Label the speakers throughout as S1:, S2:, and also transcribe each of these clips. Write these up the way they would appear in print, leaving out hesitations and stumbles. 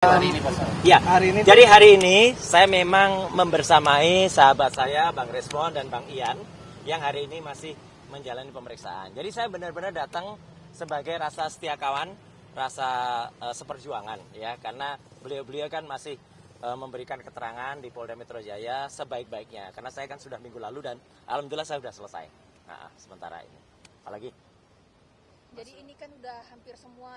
S1: Hari ini Pak.
S2: Ya,
S1: Hari ini
S2: jadi hari ini saya memang membersamai sahabat saya Bang Resmon dan Bang Ian yang hari ini masih menjalani pemeriksaan. Jadi saya benar-benar datang sebagai rasa setia kawan, rasa seperjuangan ya, karena beliau-beliau kan masih memberikan keterangan di Polda Metro Jaya sebaik-baiknya. Karena saya kan sudah minggu lalu dan alhamdulillah saya sudah selesai. Nah, sementara ini. Apalagi?
S3: Jadi ini kan udah hampir semua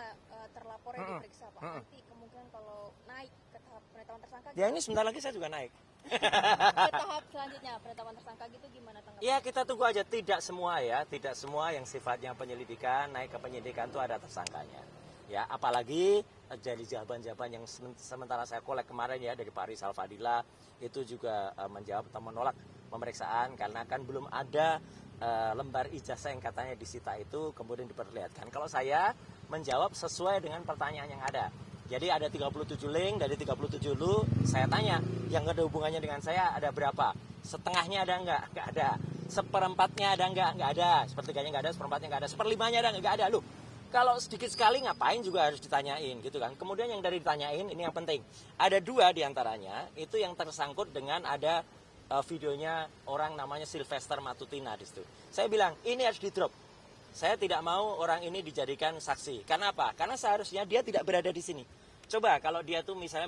S3: terlapornya diperiksa Pak. Nanti kemungkinan kalau naik ke tahap penetapan tersangka.
S2: Ya ini sebentar lagi saya juga naik.
S3: Ke tahap selanjutnya penetapan tersangka gitu gimana tanggapannya?
S2: Ya kita tunggu aja, tidak semua ya, tidak semua yang sifatnya penyelidikan naik ke penyidikan itu ada tersangkanya. Ya apalagi jadi jawaban-jawaban yang sementara saya kolek kemarin ya dari Pak Rizal Fadila itu juga menjawab atau menolak pemeriksaan karena kan belum ada lembar ijazah yang katanya disita itu kemudian diperlihatkan. Kalau saya menjawab sesuai dengan pertanyaan yang ada. Jadi ada 37 link, dari 37 lu saya tanya, yang ada hubungannya dengan saya ada berapa? Setengahnya ada enggak? Enggak ada. Seperempatnya ada enggak? Enggak ada. Sepertiganya enggak ada, seperempatnya enggak ada, seperlimanya ada enggak ada. Lu kalau sedikit sekali ngapain juga harus ditanyain gitu kan. Kemudian yang dari ditanyain ini yang penting. Ada dua diantaranya itu yang tersangkut dengan ada videonya orang namanya Sylvester Matutina di situ. Saya bilang ini harus di drop. Saya tidak mau orang ini dijadikan saksi. Karena apa? Karena seharusnya dia tidak berada di sini. Coba kalau dia tuh misalnya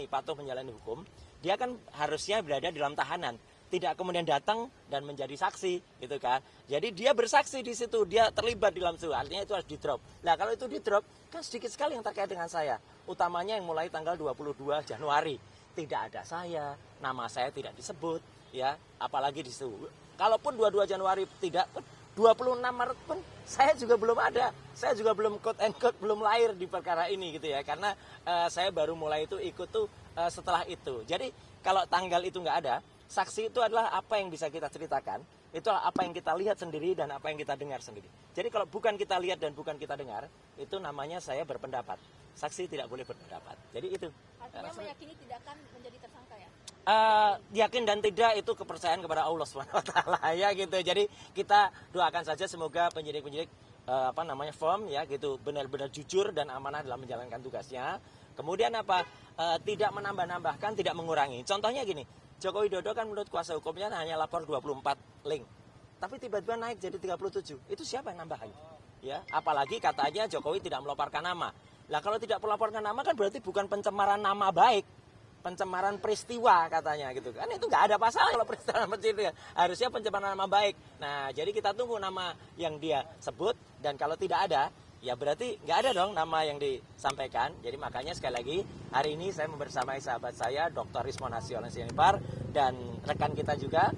S2: patuh menjalani hukum, dia kan harusnya berada di dalam tahanan. Tidak kemudian datang dan menjadi saksi, gitu kan. Jadi dia bersaksi di situ, dia terlibat di dalam situ. Artinya itu harus di drop. Nah kalau itu di drop, kan sedikit sekali yang terkait dengan saya. Utamanya yang mulai tanggal 22 Januari. Tidak ada saya, nama saya tidak disebut, ya, apalagi di situ. Kalaupun 22 Januari tidak, 26 Maret pun saya juga belum ada. Saya juga belum quote and quote belum lahir di perkara ini gitu ya. Karena saya baru mulai itu ikut tuh setelah itu. Jadi kalau tanggal itu nggak ada, saksi itu adalah apa yang bisa kita ceritakan. Itulah apa yang kita lihat sendiri dan apa yang kita dengar sendiri. Jadi kalau bukan kita lihat dan bukan kita dengar, itu namanya saya berpendapat. Saksi tidak boleh berpendapat. Jadi itu.
S3: Artinya meyakini tidak akan menjadi tersangka ya?
S2: Yakin dan tidak itu kepercayaan kepada Allah SWT ya gitu. Jadi kita doakan saja semoga penyidik-penyidik firm ya gitu benar-benar jujur dan amanah dalam menjalankan tugasnya. Kemudian tidak menambah-nambahkan, tidak mengurangi. Contohnya gini, Joko Widodo kan menurut kuasa hukumnya hanya lapor 24 link. Tapi tiba-tiba naik jadi 37. Itu siapa yang nambahin? Ya, apalagi katanya Jokowi tidak melaporkan nama. Lah kalau tidak melaporkan nama kan berarti bukan pencemaran nama baik, pencemaran peristiwa katanya gitu kan. Itu nggak ada pasal kalau peristiwa peristiwa, harusnya pencemaran nama baik. Nah jadi kita tunggu nama yang dia sebut, dan kalau tidak ada ya berarti nggak ada dong nama yang disampaikan. Jadi makanya sekali lagi hari ini saya membersamai sahabat saya Dr. Resmon Sianipar dan rekan kita juga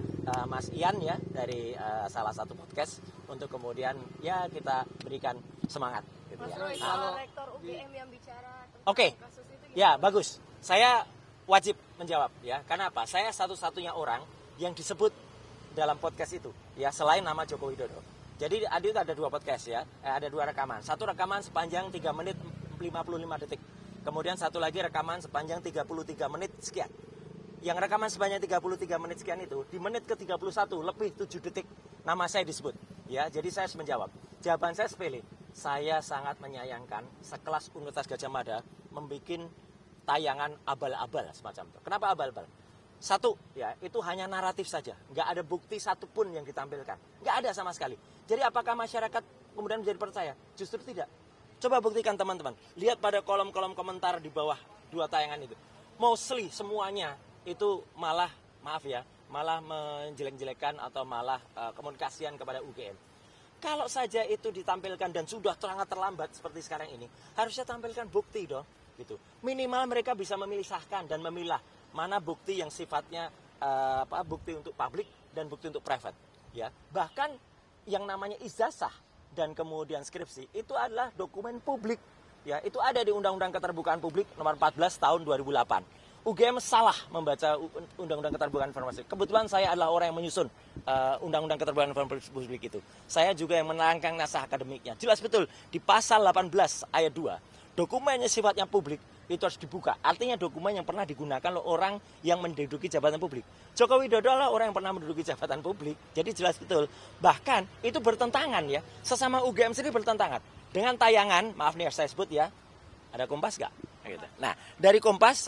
S2: Mas Ian ya dari salah satu podcast untuk kemudian ya kita berikan semangat gitu.
S3: Mas
S2: Ya.
S3: Roy, kalau rektor UGM yang bicara tentang
S2: Oke.
S3: kasus itu gimana?
S2: Ya bagus. Saya wajib menjawab ya. Karena apa? Saya satu-satunya orang yang disebut dalam podcast itu ya selain nama Joko Widodo. Jadi itu ada dua podcast ya. Ada dua rekaman. Satu rekaman sepanjang 3 menit 55 detik. Kemudian satu lagi rekaman sepanjang 33 menit sekian. Yang rekaman sepanjang 33 menit sekian itu di menit ke-31 lebih 7 detik nama saya disebut. Ya, jadi saya harus menjawab. Jawaban saya sepele. Saya sangat menyayangkan sekelas Universitas Gadjah Mada membuat tayangan abal-abal semacam itu. Kenapa abal-abal? Satu, ya itu hanya naratif saja. Nggak ada bukti satupun yang ditampilkan. Nggak ada sama sekali. Jadi apakah masyarakat kemudian menjadi percaya? Justru tidak. Coba buktikan teman-teman. Lihat pada kolom-kolom komentar di bawah dua tayangan itu. Mostly semuanya itu malah, maaf ya, malah menjelek-jelekan atau malah komunikasian kepada UGM. Kalau saja itu ditampilkan dan sudah sangat terlambat seperti sekarang ini, harusnya tampilkan bukti dong. Gitu. Minimal mereka bisa memisahkan dan memilah mana bukti yang sifatnya bukti untuk publik dan bukti untuk private. Ya, bahkan yang namanya ijazah dan kemudian skripsi itu adalah dokumen publik. Ya, itu ada di Undang-Undang Keterbukaan Publik nomor 14 tahun 2008. UGM salah membaca Undang-Undang Keterbukaan Informasi. Kebetulan saya adalah orang yang menyusun Undang-Undang Keterbukaan Informasi Publik itu. Saya juga yang menerangkan naskah akademiknya. Jelas betul di pasal 18 ayat 2. Dokumennya sifatnya publik itu harus dibuka. Artinya dokumen yang pernah digunakan oleh orang yang menduduki jabatan publik. Joko Widodo adalah orang yang pernah menduduki jabatan publik. Jadi jelas betul. Bahkan itu bertentangan ya. Sesama UGM sendiri bertentangan. Dengan tayangan, maaf nih saya sebut ya. Ada Kompas gak? Gitu. Nah, dari Kompas,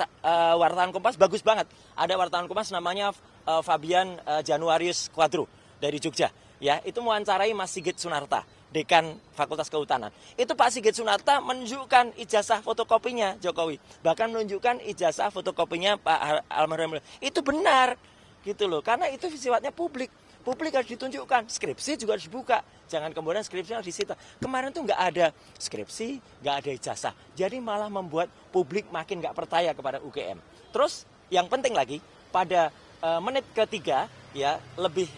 S2: wartawan Kompas bagus banget. Ada wartawan Kompas namanya Fabian Januarius Quadro dari Jogja. Ya, itu mewawancarai Mas Sigit Sunarta, Dekan Fakultas Kehutanan. Itu Pak Sigit Sunarta menunjukkan ijazah fotokopinya Jokowi. Bahkan menunjukkan ijazah fotokopinya Pak almarhum. Itu benar. Gitu loh. Karena itu sifatnya publik. Publik harus ditunjukkan, skripsi juga harus dibuka. Jangan kemudian skripsi harus disita. Kemarin tuh nggak ada skripsi, nggak ada ijazah. Jadi malah membuat publik makin nggak percaya kepada UGM. Terus yang penting lagi, pada menit ketiga, ya lebih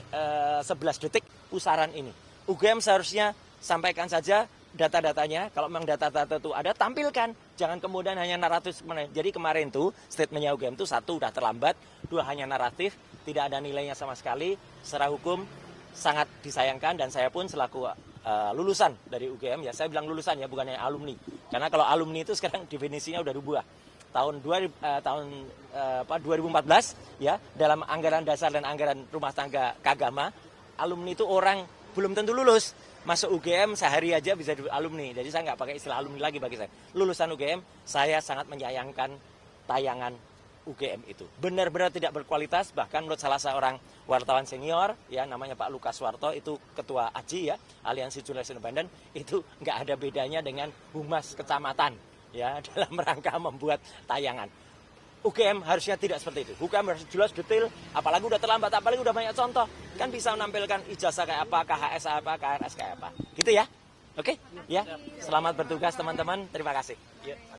S2: 11 detik pusaran ini. UGM seharusnya sampaikan saja data-datanya. Kalau memang data-data itu ada, tampilkan. Jangan kemudian hanya naratif. Jadi kemarin tuh statementnya UGM itu satu udah terlambat, dua hanya naratif, tidak ada nilainya sama sekali. Secara hukum sangat disayangkan dan saya pun selaku lulusan dari UGM, ya saya bilang lulusan ya, bukannya alumni. Karena kalau alumni itu sekarang definisinya udah berubah. Tahun 2014 ya, dalam anggaran dasar dan anggaran rumah tangga Kagama, alumni itu orang belum tentu lulus. Masuk UGM sehari aja bisa alumni. Jadi saya nggak pakai istilah alumni lagi bagi saya. Lulusan UGM, saya sangat menyayangkan tayangan UGM itu. Benar-benar tidak berkualitas, bahkan menurut salah seorang wartawan senior, ya namanya Pak Lukas Warto, itu ketua AJI ya, Aliansi Jurnalis Independen, itu nggak ada bedanya dengan humas kecamatan ya dalam rangka membuat tayangan. UGM harusnya tidak seperti itu. UGM harus jelas detail, apalagi udah terlambat, apalagi udah banyak contoh. Kan bisa menampilkan ijazah kayak apa, KHS apa, KRS kayak apa. Gitu ya. Oke? Ya. Selamat bertugas teman-teman. Terima kasih.